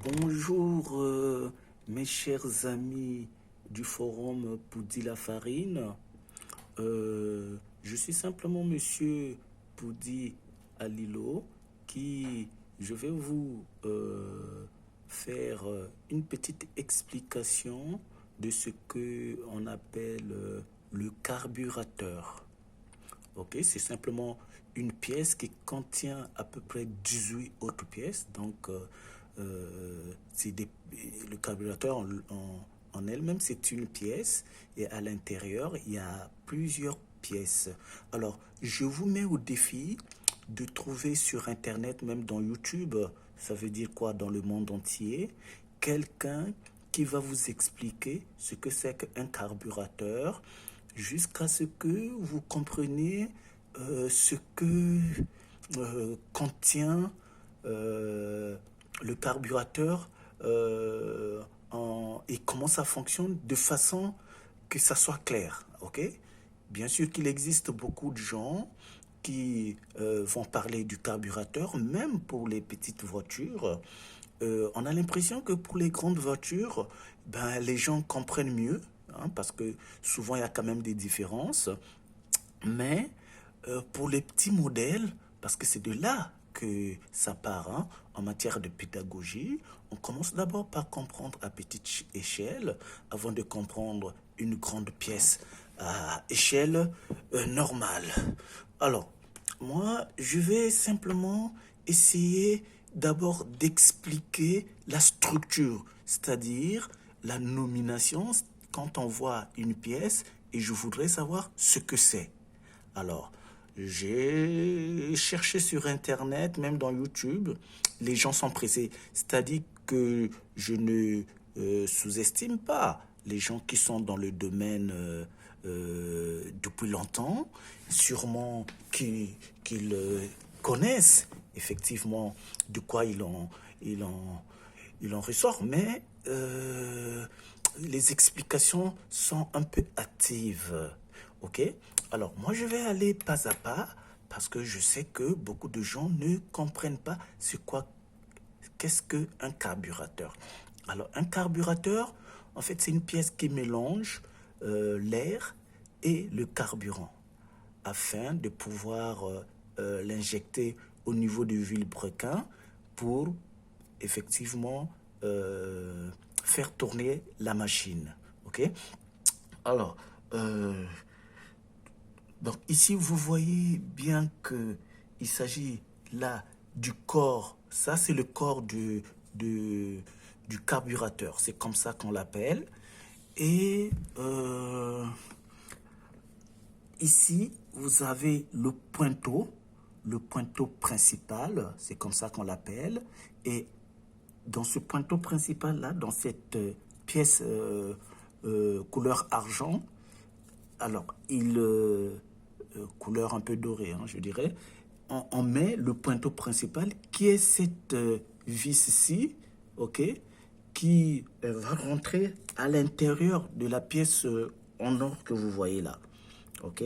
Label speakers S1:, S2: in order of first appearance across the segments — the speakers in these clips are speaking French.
S1: Bonjour, mes chers amis du forum Poudi la Farine. Je suis simplement Monsieur Poudi Alilo qui je vais vous faire une petite explication de ce que on appelle le carburateur. Ok, c'est simplement une pièce qui contient à peu près 18 autres pièces. Donc, c'est le carburateur en elle-même, c'est une pièce. Et à l'intérieur, il y a plusieurs pièces. Alors, je vous mets au défi de trouver sur Internet, même dans YouTube, ça veut dire quoi, dans le monde entier, quelqu'un qui va vous expliquer ce que c'est qu'un carburateur jusqu'à ce que vous compreniez ce que contient le carburateur et comment ça fonctionne de façon que ça soit clair. Ok? Bien sûr qu'il existe beaucoup de gens qui vont parler du carburateur, même pour les petites voitures. On a l'impression que pour les grandes voitures, ben, les gens comprennent mieux, hein, parce que souvent il y a quand même des différences. Mais pour les petits modèles, parce que c'est de là que ça part, hein, en matière de pédagogie, on commence d'abord par comprendre à petite échelle avant de comprendre une grande pièce à échelle normale. Alors, moi, je vais simplement essayer d'abord d'expliquer la structure, c'est-à-dire la nomination quand on voit une pièce et je voudrais savoir ce que c'est. Alors, j'ai cherché sur Internet, même dans YouTube, les gens sont pressés. C'est-à-dire que je ne sous-estime pas les gens qui sont dans le domaine depuis longtemps, sûrement qu'ils connaissent effectivement de quoi il en ressort, mais les explications sont un peu hâtives. Ok? Alors, moi, je vais aller pas à pas parce que je sais que beaucoup de gens ne comprennent pas qu'est-ce qu'un carburateur. Alors, un carburateur, en fait, c'est une pièce qui mélange l'air et le carburant afin de pouvoir l'injecter au niveau du vilebrequin pour effectivement faire tourner la machine. Ok? Alors, donc ici, vous voyez bien qu'il s'agit là du corps. Ça, c'est le corps du carburateur. C'est comme ça qu'on l'appelle. Et ici, vous avez le pointeau principal. C'est comme ça qu'on l'appelle. Et dans ce pointeau principal-là, dans cette pièce couleur argent, alors, couleur un peu dorée, hein, je dirais, on met le pointeau principal qui est cette vis-ci, ok, qui va rentrer à l'intérieur de la pièce en or que vous voyez là, ok.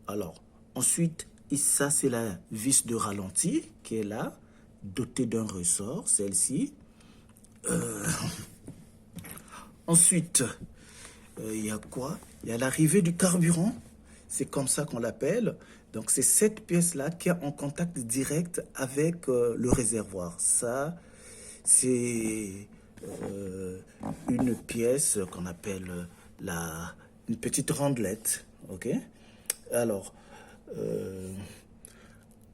S1: Alors, ensuite, ça c'est la vis de ralenti qui est là, dotée d'un ressort, celle-ci. Ensuite, il y a quoi? Il y a l'arrivée du carburant, c'est comme ça qu'on l'appelle. Donc c'est cette pièce-là qui est en contact direct avec le réservoir. Ça, c'est une pièce qu'on appelle une petite rondelette. Ok? Alors,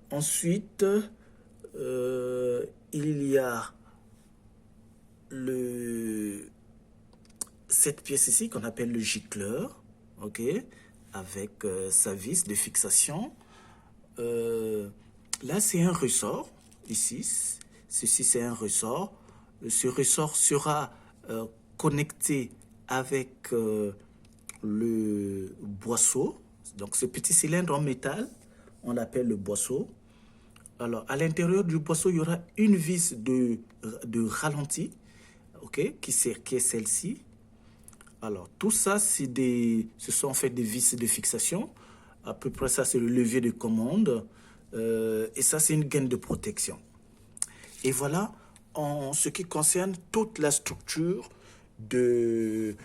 S1: ensuite, il y a cette pièce ici qu'on appelle le gicleur, ok, avec sa vis de fixation. Là, c'est un ressort, ici. Ceci, c'est un ressort. Ce ressort sera connecté avec le boisseau. Donc, ce petit cylindre en métal, on l'appelle le boisseau. Alors, à l'intérieur du boisseau, il y aura une vis de ralenti, ok, qui est celle-ci. Alors, tout ça, ce sont en fait des vis de fixation. À peu près ça, c'est le levier de commande. Et ça, c'est une gaine de protection. Et voilà, en ce qui concerne toute la structure d'un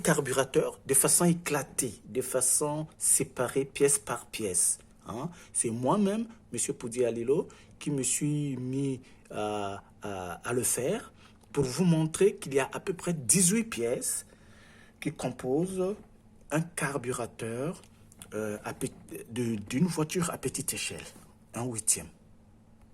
S1: carburateur de façon éclatée, de façon séparée, pièce par pièce. Hein. C'est moi-même, M. Poudi Alilo, qui me suis mis à le faire pour vous montrer qu'il y a à peu près 18 pièces qui composent un carburateur d'une voiture à petite échelle, un huitième.